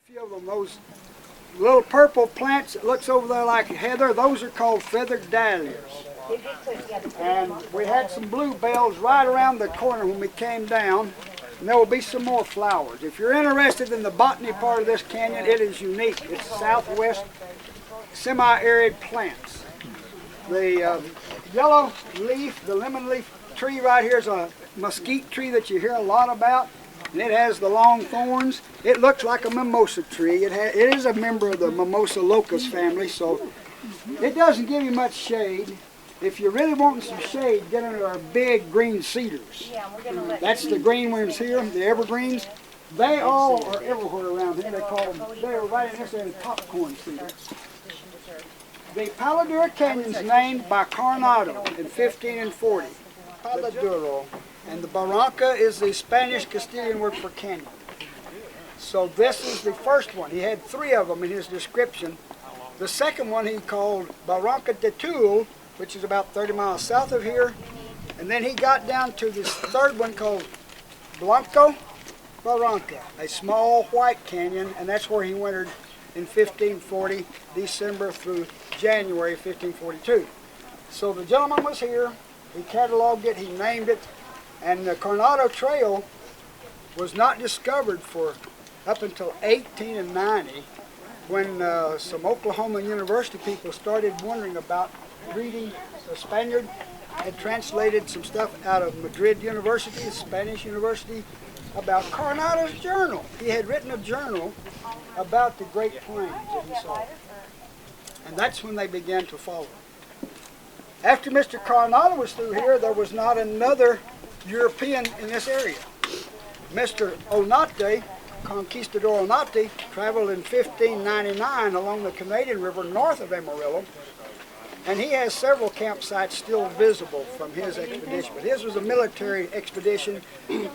Few of them, those little purple plants that looks over there like heather, those are called feathered dahlias. And we had some bluebells right around the corner when we came down, and there will be some more flowers. If you're interested in the botany part of this canyon, it is unique. It's southwest semi-arid plants. The yellow leaf, the lemon leaf tree right here is a mesquite tree that you hear a lot about. And it has the long thorns. It looks like a mimosa tree. It is a member of the mimosa locust family, so it doesn't give you much shade. If you're really wanting some shade, get under our big green cedars. That's the green ones here, the evergreens. They all are everywhere around here. They're right in this area, popcorn cedars. The Palo Duro Canyon is named by Coronado in 1540. Palo Duro. And the Barranca is the Spanish Castilian word for canyon. So this is the first one. He had 3 of them in his description. The second one he called Barranca de Tul, which is about 30 miles south of here. And then he got down to this third one called Blanco Barranca, a small white canyon, and that's where he wintered in 1540, December through January 1542. So the gentleman was here, he cataloged it, he named it, and the Coronado Trail was not discovered for up until 1890 when some Oklahoma University people started wondering about reading. A Spaniard had translated some stuff out of Madrid University, a Spanish university, about Coronado's journal. He had written a journal about the Great Plains that he saw. And that's when they began to follow. After Mr. Coronado was through here, there was not another European in this area. Mr. Onate, Conquistador Onate, traveled in 1599 along the Canadian River north of Amarillo, and he has several campsites still visible from his expedition. But his was a military expedition.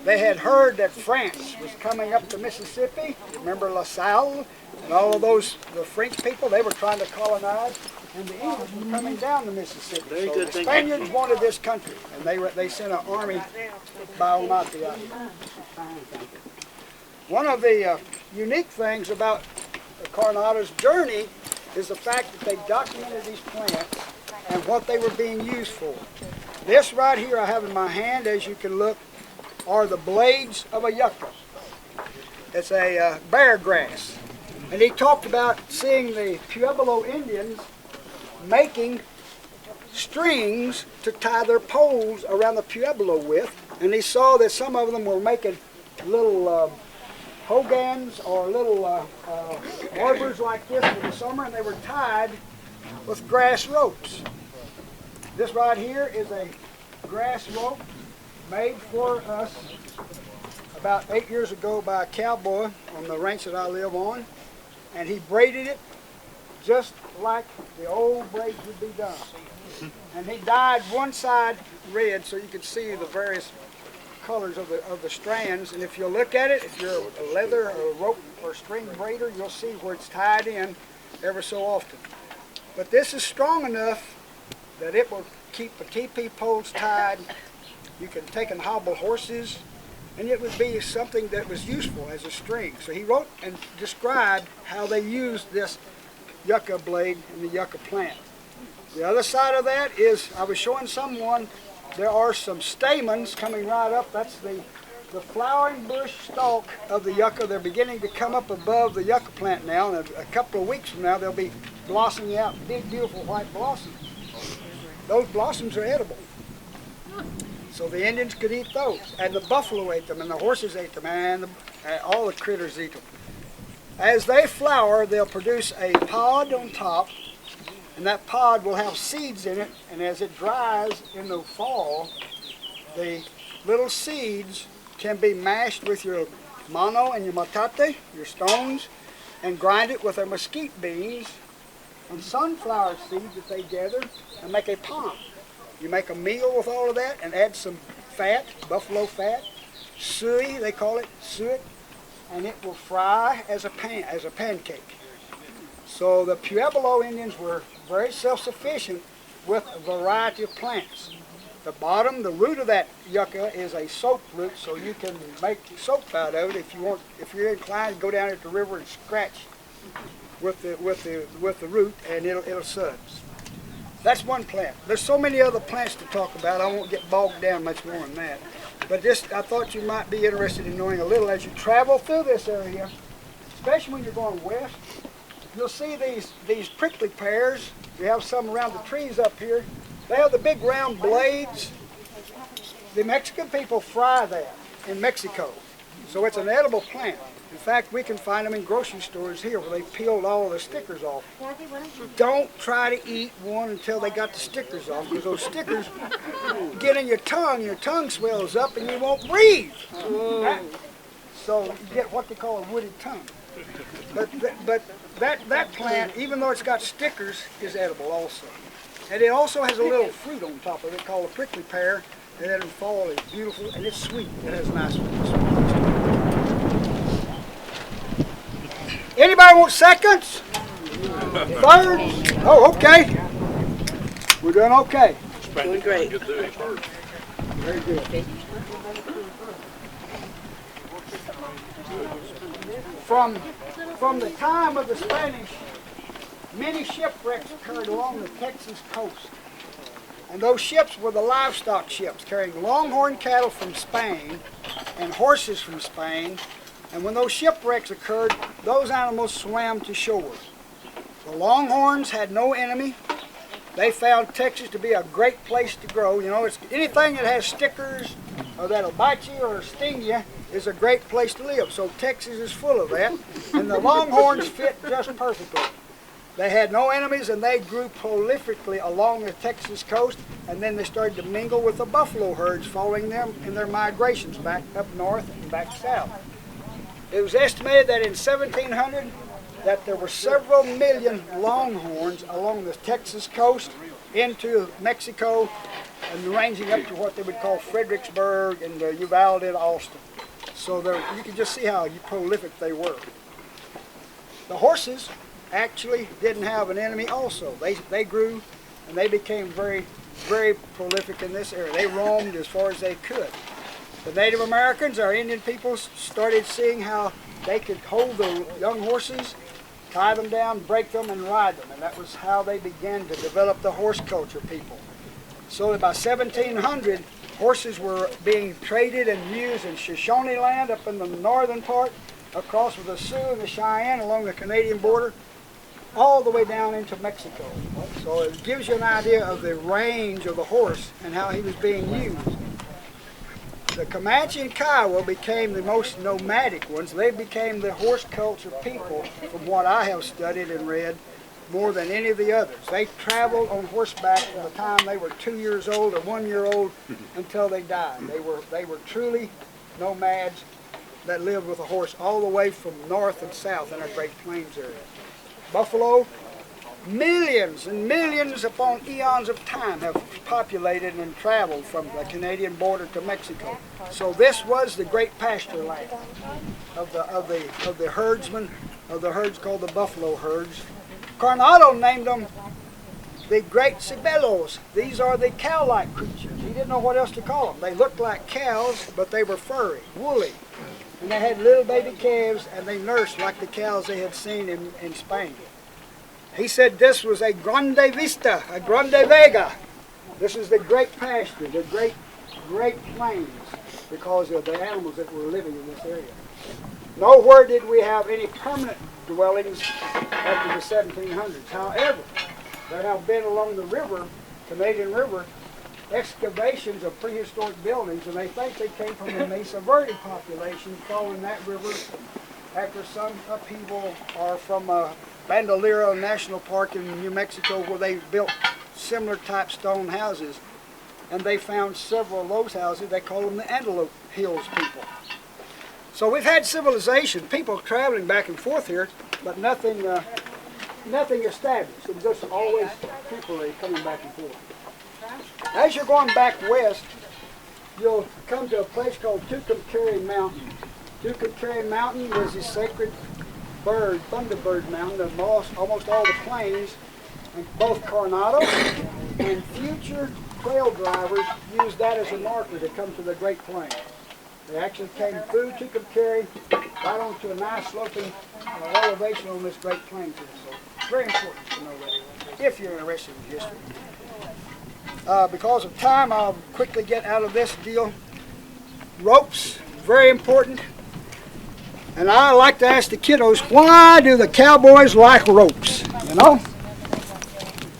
They had heard that France was coming up the Mississippi. Remember La Salle and all of those, the French people, they were trying to colonize. And the English were coming down the Mississippi. So the Spaniards wanted this country, and they sent an army by Onate out here. One of the unique things about Coronado's journey is the fact that they documented these plants and what they were being used for. This right here I have in my hand, as you can look, are the blades of a yucca. It's a bear grass. And he talked about seeing the Pueblo Indians making strings to tie their poles around the Pueblo with, and he saw that some of them were making little hogans or little arbors like this for the summer, and they were tied with grass ropes. This right here is a grass rope made for us about 8 years ago by a cowboy on the ranch that I live on, and he braided it just like the old braids would be done. And he dyed one side red so you could see the various colors of the strands. And if you look at it, if you're a leather or rope or string braider, you'll see where it's tied in ever so often. But this is strong enough that it will keep the teepee poles tied. You can take and hobble horses, and it would be something that was useful as a string. So he wrote and described how they used this yucca blade and the yucca plant. The other side of that is, I was showing someone, there are some stamens coming right up. That's the flowering bush stalk of the yucca. They're beginning to come up above the yucca plant now, and a couple of weeks from now they'll be blossoming out big, beautiful white blossoms. Those blossoms are edible. So the Indians could eat those, and the buffalo ate them, and the horses ate them, and all the critters eat them. As they flower, they'll produce a pod on top, and that pod will have seeds in it, and as it dries in the fall, the little seeds can be mashed with your mano and your matate, your stones, and grind it with their mesquite beans and sunflower seeds that they gather and make a pomp. You make a meal with all of that and add some fat, buffalo fat, suey, they call it, suet, and it will fry as a pancake. So the Pueblo Indians were very self-sufficient with a variety of plants. The bottom, the root of that yucca is a soap root, so you can make soap out of it if you want. If you're inclined, go down at the river and scratch with the root, and it'll suds. That's one plant. There's so many other plants to talk about. I won't get bogged down much more than that. But just I thought you might be interested in knowing a little as you travel through this area, especially when you're going west. You'll see these prickly pears. We have some around the trees up here. They have the big round blades. The Mexican people fry that in Mexico. So it's an edible plant. In fact, we can find them in grocery stores here where they peeled all the stickers off. Don't try to eat one until they got the stickers off, because those stickers get in your tongue swells up and you won't breathe. So you get what they call a wooded tongue. But that plant, even though it's got stickers, is edible also. And it also has a little fruit on top of it called a prickly pear, and in the fall it's beautiful and it's sweet. It has a nice sweet. Anybody want seconds? Thirds? Oh, okay. We're doing okay. Doing great. Very good. From the time of the Spanish, many shipwrecks occurred along the Texas coast. And those ships were the livestock ships carrying longhorn cattle from Spain and horses from Spain. And when those shipwrecks occurred, those animals swam to shore. The longhorns had no enemy. They found Texas to be a great place to grow. You know, it's anything that has stickers or that'll bite you or sting you is a great place to live. So Texas is full of that. And the longhorns fit just perfectly. They had no enemies and they grew prolifically along the Texas coast, and then they started to mingle with the buffalo herds following them in their migrations back up north and back south. It was estimated that in 1700 that there were several million longhorns along the Texas coast into Mexico and ranging up to what they would call Fredericksburg and Uvalde and Austin. So you can just see how prolific they were. The horses actually didn't have an enemy also. They grew and they became very, very prolific in this area. They roamed as far as they could. The Native Americans, our Indian people, started seeing how they could hold the young horses, tie them down, break them, and ride them. And that was how they began to develop the horse culture people. So by 1700, horses were being traded and used in Shoshone land up in the northern part, across with the Sioux and the Cheyenne along the Canadian border, all the way down into Mexico. So it gives you an idea of the range of the horse and how he was being used. The Comanche and Kiowa became the most nomadic ones. They became the horse culture people, from what I have studied and read, more than any of the others. They traveled on horseback from the time they were 2 years old or 1 year old until they died. They were truly nomads that lived with a horse all the way from north and south in our Great Plains area. Buffalo, millions and millions upon eons of time have populated and traveled from the Canadian border to Mexico. So this was the great pasture land of the herdsmen, of the herds called the buffalo herds. Coronado named them the great cibelos. These are the cow-like creatures. He didn't know what else to call them. They looked like cows, but they were furry, woolly. And they had little baby calves, and they nursed like the cows they had seen in Spain. He said this was a grande vista, a grande vega. This is the great pasture, the great plains, because of the animals that were living in this area. Nowhere did we have any permanent dwellings after the 1700s. However, there have been along the river, Canadian River, excavations of prehistoric buildings, and they think they came from the Mesa Verde population following that river after some upheaval, or from Bandolero National Park in New Mexico, where they built similar type stone houses, and they found several of those houses. They call them the Antelope Hills people. So we've had civilization, people traveling back and forth here, but nothing established. It was just always people coming back and forth. As you're going back west, you'll come to a place called Tucumcari Mountain. Tucumcari Mountain was a sacred bird, thunderbird mountain of almost all the plains, and both Coronado and future trail drivers used that as a marker to come to the Great Plains. They actually came food you could carry right onto a nice sloping elevation on this Great Plains here. So very important to know that if you're interested in history. Because of time, I'll quickly get out of this deal. Ropes, very important. And I like to ask the kiddos, why do the cowboys like ropes? You know?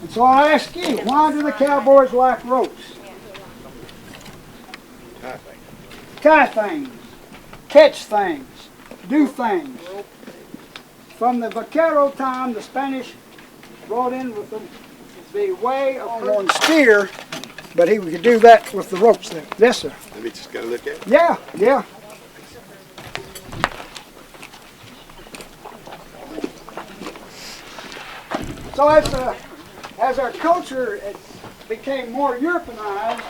And so I ask you, why do the cowboys like ropes? Tie things, catch things, do things. From the vaquero time, the Spanish brought in with them the way of on steer, but he could do that with the ropes there. Yes, sir. Let me just go look at it. Yeah, yeah. So as our culture became more Europeanized,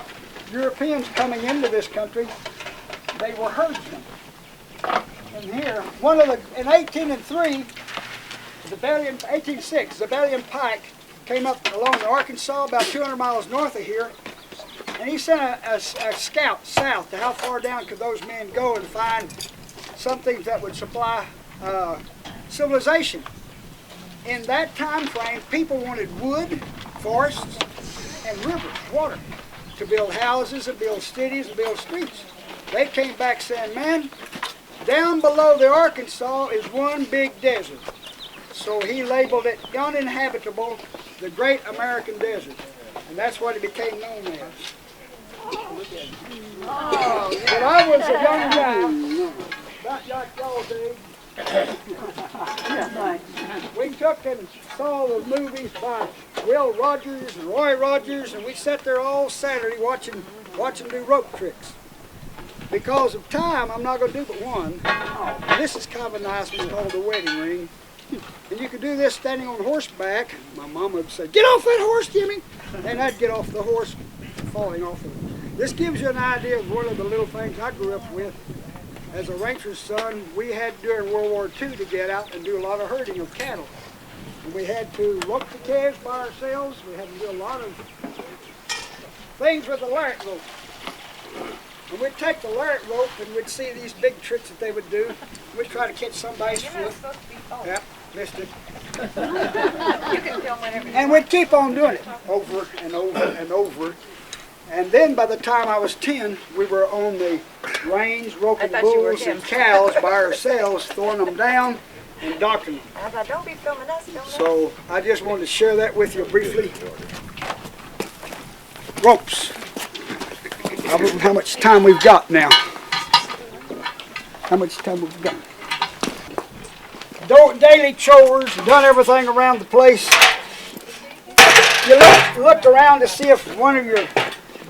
Europeans coming into this country, they were herdsmen. And here, in 1803, 1806, Zebelian Pike came up along the Arkansas, about 200 miles north of here, and he sent a scout south to how far down could those men go and find something that would supply civilization. In that time frame, people wanted wood, forests, and rivers, water, to build houses and build cities and build streets. They came back saying, man, down below the Arkansas is one big desert. So he labeled it uninhabitable, the Great American Desert. And that's what it became known as. When I was a young guy, about like y'all's age, we took and saw the movies by Will Rogers and Roy Rogers, and we sat there all Saturday watching do rope tricks. Because of time, I'm not going to do but one. This is kind of a nice one called the wedding ring. And you could do this standing on horseback. My mama would say, get off that horse, Jimmy! And I'd get off the horse, falling off of it. This gives you an idea of one of the little things I grew up with. As a rancher's son, we had during World War II to get out and do a lot of herding of cattle. And we had to rope the calves by ourselves. We had to do a lot of things with the lariat rope. And we'd take the lariat rope and we'd see these big tricks that they would do. We'd try to catch somebody's foot. Yep, missed it. And we'd keep on doing it over and over and over. And then by the time I was 10, we were on the range roping bulls and cows by ourselves, throwing them down and docking them. I thought, don't be filming us, So I just wanted to share that with you briefly. Ropes. I don't know how much time we've got now. How much time we've got? Daily chores, done everything around the place. You looked around to see if one of your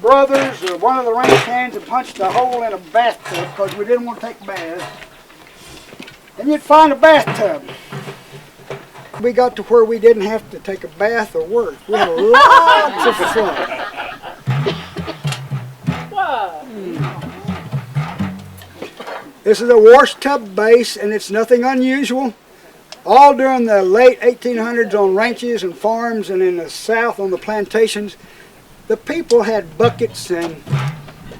brothers or one of the ranch hands had punched a hole in a bathtub because we didn't want to take baths. And you'd find a bathtub. We got to where we didn't have to take a bath or work. We had lots of fun. This is a wash tub base, and it's nothing unusual. All during the late 1800s on ranches and farms and in the south on the plantations, the people had buckets and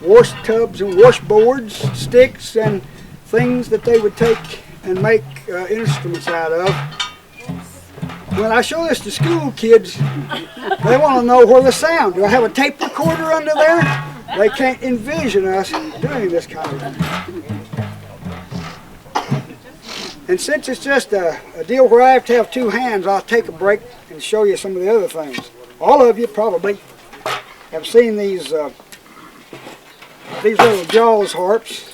wash tubs and washboards, sticks and things that they would take and make instruments out of. When I show this to school kids, they want to know where the sound. Do I have a tape recorder under there? They can't envision us doing this kind of thing. And since it's just a deal where I have to have two hands, I'll take a break and show you some of the other things. All of you probably have seen these little Jaws harps.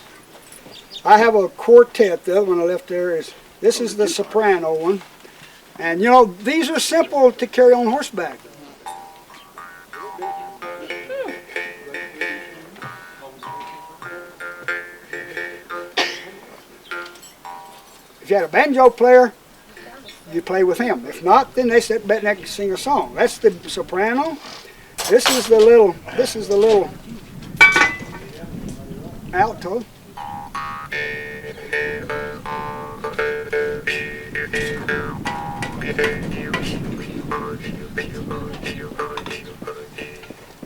I have a quartet. The other one I left there this is the soprano one. And you know, these are simple to carry on horseback. If you had a banjo player, you play with him. If not, then they sit back next to sing a song. That's the soprano. This is the little alto.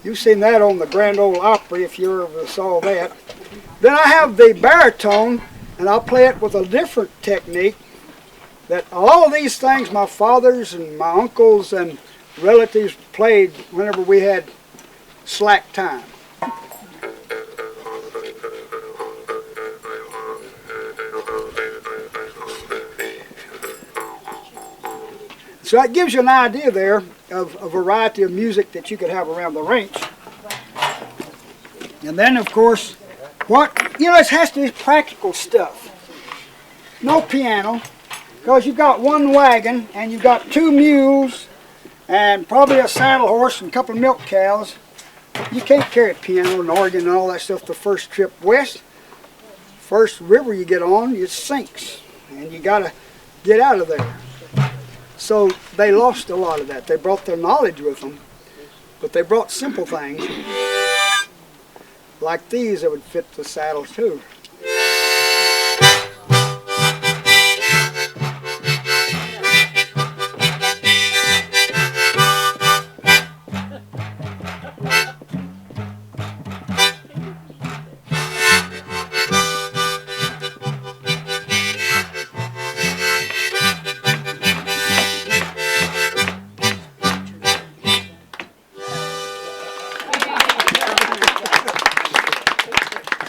You You've seen that on the Grand Ole Opry if you ever saw that. Then I have the baritone, and I'll play it with a different technique. That all of these things my fathers and my uncles and relatives played whenever we had slack time. So that gives you an idea there of a variety of music that you could have around the ranch. And then, of course, it has to be practical stuff. No piano. Because you've got one wagon, and you've got 2 mules, and probably a saddle horse and a couple of milk cows. You can't carry a piano and organ and all that stuff the first trip west. First river you get on, it sinks, and you got to get out of there. So they lost a lot of that. They brought their knowledge with them, but they brought simple things, like these that would fit the saddle too.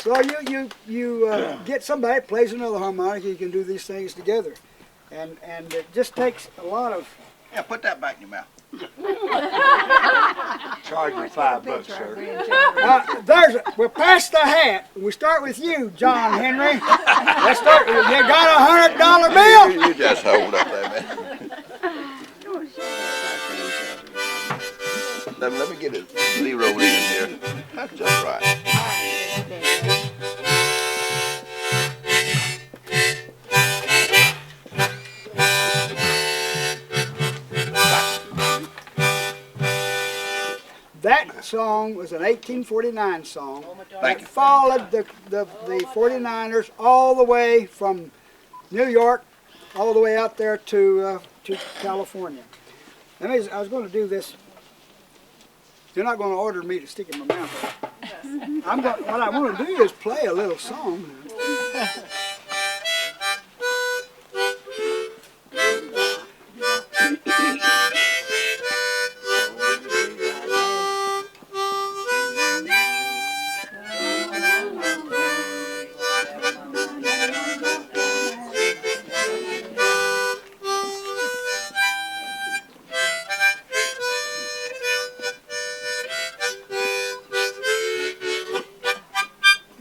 So you get somebody that plays another harmonica, you can do these things together. And it just takes a lot of... Yeah, put that back in your mouth. Charge you $5, sir. We're past the hat. We start with you, John Henry. Let's start. You got a $100 bill? You just hold up there, man. Let me get it zeroed in here. That's just right. That song was an 1849 song. Thank you. Followed the 49ers all the way from New York, all the way out there to California. I was going to do this. You're not going to order me to stick in my mouth. What I want to do is play a little song.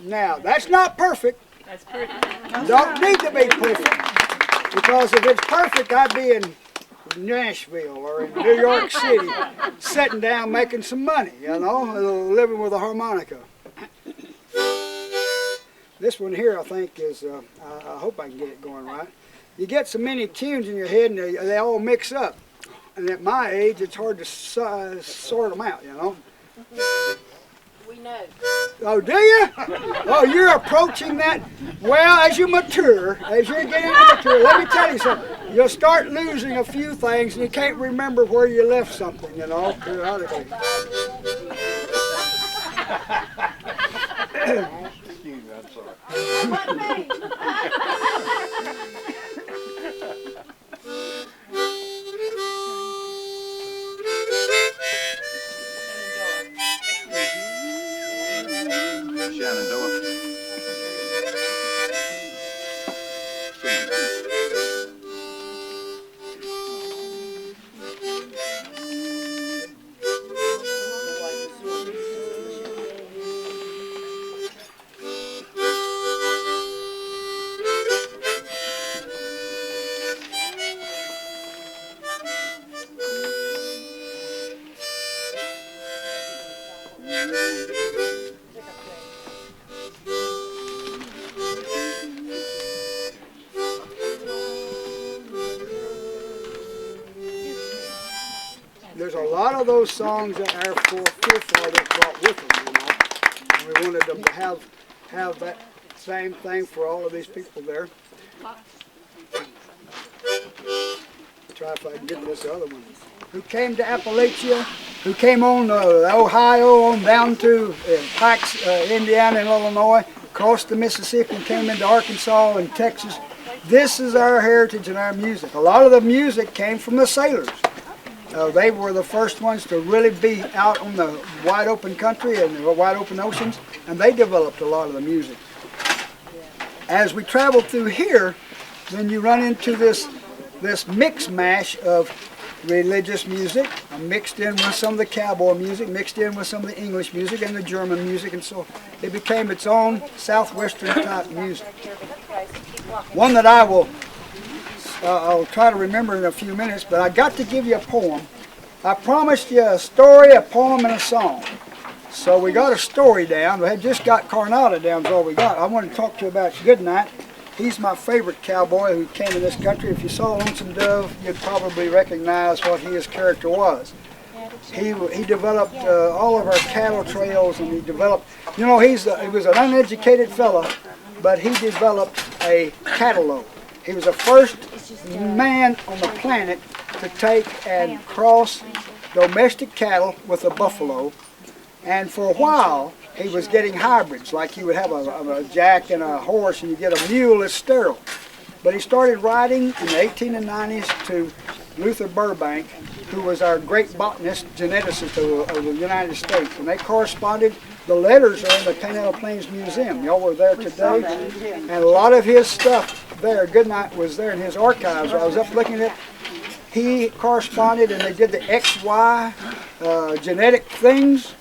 Now, that's not perfect. That's pretty. Don't need to be perfect. Because if it's perfect, I'd be in Nashville or in New York City sitting down making some money, living with a harmonica. This one here, I think, is, I hope I can get it going right. You get so many tunes in your head and they all mix up. And at my age, it's hard to sort them out, We know. Oh, do you? Oh, you're approaching that. Well, as you mature, as you're getting mature, let me tell you something. You'll start losing a few things and you can't remember where you left something, periodically. Excuse me, I'm sorry. Shenandoah. There's a lot of those songs that our forefathers brought with them, And we wanted them to have that same thing for all of these people there. try if I can get this other one. Who came to Appalachia, who came on Ohio on down to Pikes, Indiana and Illinois, crossed the Mississippi and came into Arkansas and Texas. This is our heritage and our music. A lot of the music came from the sailors. They were the first ones to really be out on the wide open country and the wide open oceans, and they developed a lot of the music. As we travel through here, then you run into this mix mash of religious music, mixed in with some of the cowboy music, mixed in with some of the English music and the German music, and so it became its own southwestern type music. One that I'll try to remember in a few minutes, but I got to give you a poem. I promised you a story, a poem, and a song. So we got a story down. We had just got Carnata down is all we got. I want to talk to you about Goodnight. He's my favorite cowboy who came to this country. If you saw Lonesome Dove, you'd probably recognize what his character was. He developed all of our cattle trails, and he developed, you know, he was an uneducated fella, but he developed a catalogue. He was the first man on the planet to take and cross domestic cattle with a buffalo, and for a while he was getting hybrids, like you would have a jack and a horse and you get a mule that's sterile. But he started writing in the 1890s to Luther Burbank, who was our great botanist, geneticist of the United States, and they corresponded. The letters are in the Canal Plains Museum. Y'all were there today, and a lot of his stuff there, Goodnight was there in his archives. I was up looking at it. He corresponded, and they did the XY genetic things,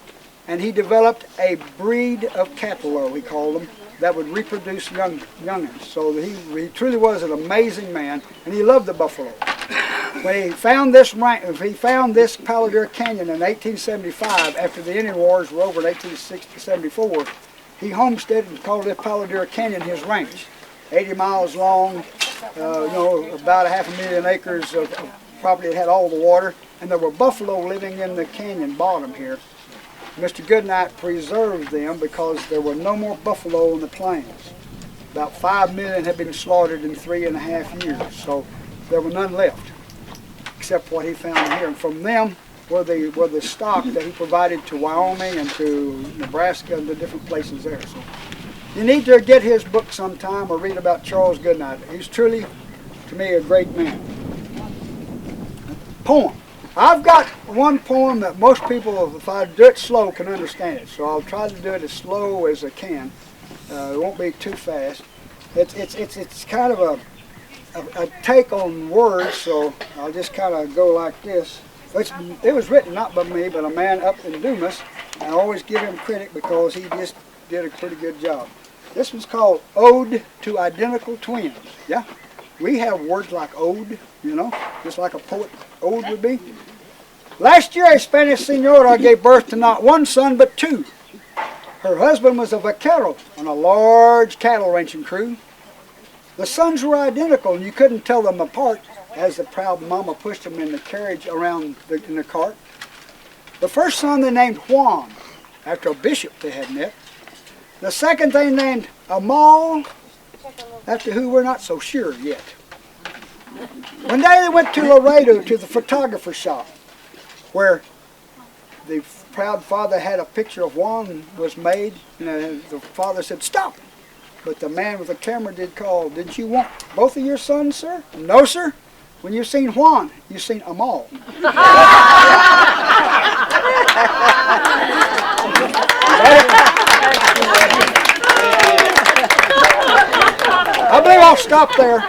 and he developed a breed of cattle, he called them, that would reproduce youngins. So he truly was an amazing man, and he loved the buffalo. When he found this Palo Duro Canyon in 1875, after the Indian Wars were over in 1874, he homesteaded and called this Palo Duro Canyon his ranch. 80 miles long, you know, about 500,000 acres of property that had all the water, and there were buffalo living in the canyon bottom here. Mr. Goodnight preserved them because there were no more buffalo on the plains. About 5 million had been slaughtered in 3.5 years, so there were none left, except what he found here. And from them were the stock that he provided to Wyoming and to Nebraska and the different places there. So you need to get his book sometime or read about Charles Goodnight. He's truly, to me, a great man. Poem. I've got one poem that most people, if I do it slow, can understand it. So I'll try to do it as slow as I can. It won't be too fast. It's kind of a take on words, so I'll just kind of go like this. It was written not by me, but a man up in Dumas. I always give him credit because he just did a pretty good job. This one's called Ode to Identical Twins. Yeah, we have words like ode, you know, just like a poet ode would be. Last year a Spanish senora gave birth to not one son but two. Her husband was a vaquero on a large cattle ranching crew. The sons were identical and you couldn't tell them apart as the proud mama pushed them in the carriage around in the cart. The first son they named Juan, after a bishop they had met. The second they named Amal, after who we're not so sure yet. One day they went to Laredo to the photographer shop, where the proud father had a picture of Juan was made, and the father said, "Stop!" But the man with the camera did call, "Didn't you want both of your sons, sir?" "No, sir. When you've seen Juan, you've seen Amal." I believe I'll stop there.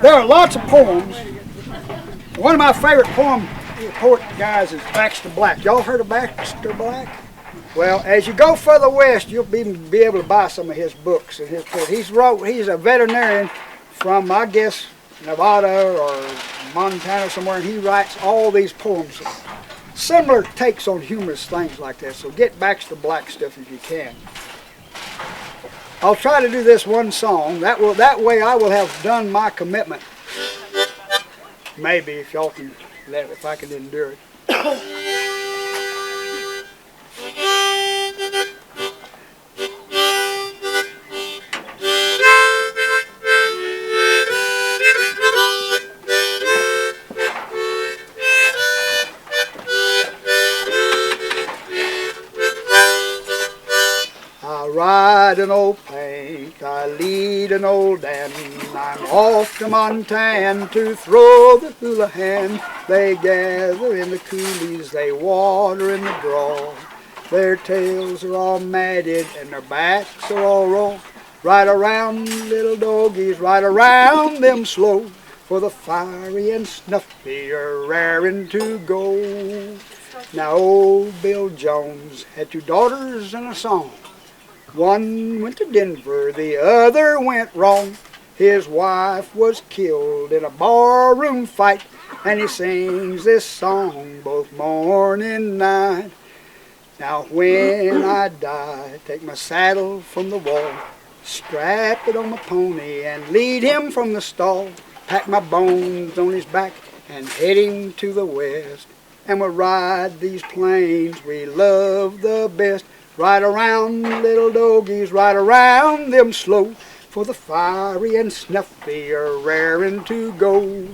There are lots of poems. One of my favorite poet guys is Baxter Black. Y'all heard of Baxter Black? Well, as you go further west, you'll be able to buy some of his books and his poetry. He's a veterinarian from, I guess, Nevada or Montana somewhere, and he writes all these poems. Similar takes on humorous things like that. So get Baxter Black stuff if you can. I'll try to do this one song. That way I will have done my commitment. Maybe if y'all can let it, if I can endure it. ride an old paint, I lead an old Dan. I'm off to Montana to throw the hula hand. They gather in the coulees, they water in the draw. Their tails are all matted and their backs are all rolled. Ride around, little doggies, ride around them slow, for the fiery and snuffy are raring to go. Now old Bill Jones had 2 daughters and a son. One went to Denver, the other went wrong. His wife was killed in a barroom fight, and he sings this song both morning and night. Now when I die, take my saddle from the wall, strap it on my pony and lead him from the stall. Pack my bones on his back and head him to the west. And we'll ride these plains we love the best. Ride around, little doggies, ride around them slow, for the fiery and snuffy are raring to go.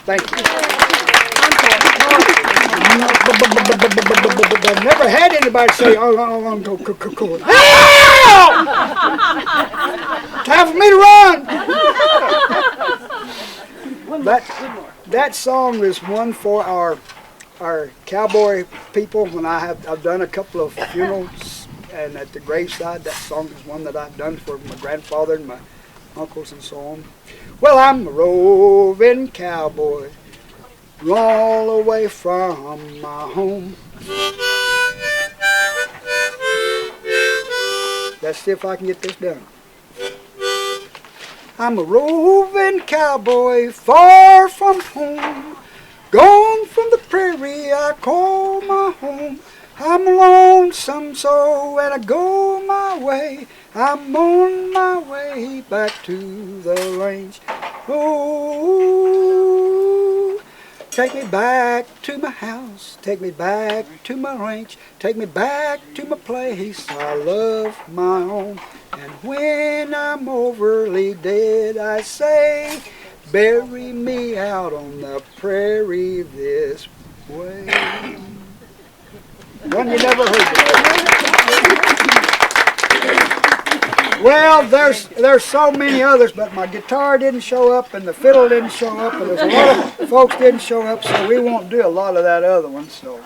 Thank you. I've never had anybody say, oh, go. Time for me to run. That song is one for our cowboy people. When I've done a couple of funerals, and at the graveside, that song is one that I've done for my grandfather and my uncles and so on. Well, I'm a roving cowboy, all away from my home. Let's see if I can get this done. I'm a roving cowboy, far from home, gone from the prairie I call my home. I'm lonesome so, and I go my way. I'm on my way back to the range. Oh, take me back to my house, take me back to my ranch, take me back to my place I love my home. And when I'm overly dead, I say, bury me out on the prairie this way. One you never heard before. Well, there's so many others, but my guitar didn't show up, and the fiddle didn't show up, and there's a lot of folks didn't show up, so we won't do a lot of that other one. So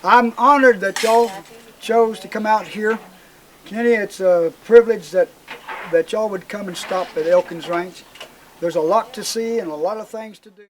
I'm honored that y'all chose to come out here. Kenny, it's a privilege that y'all would come and stop at Elkins Ranch. There's a lot to see and a lot of things to do.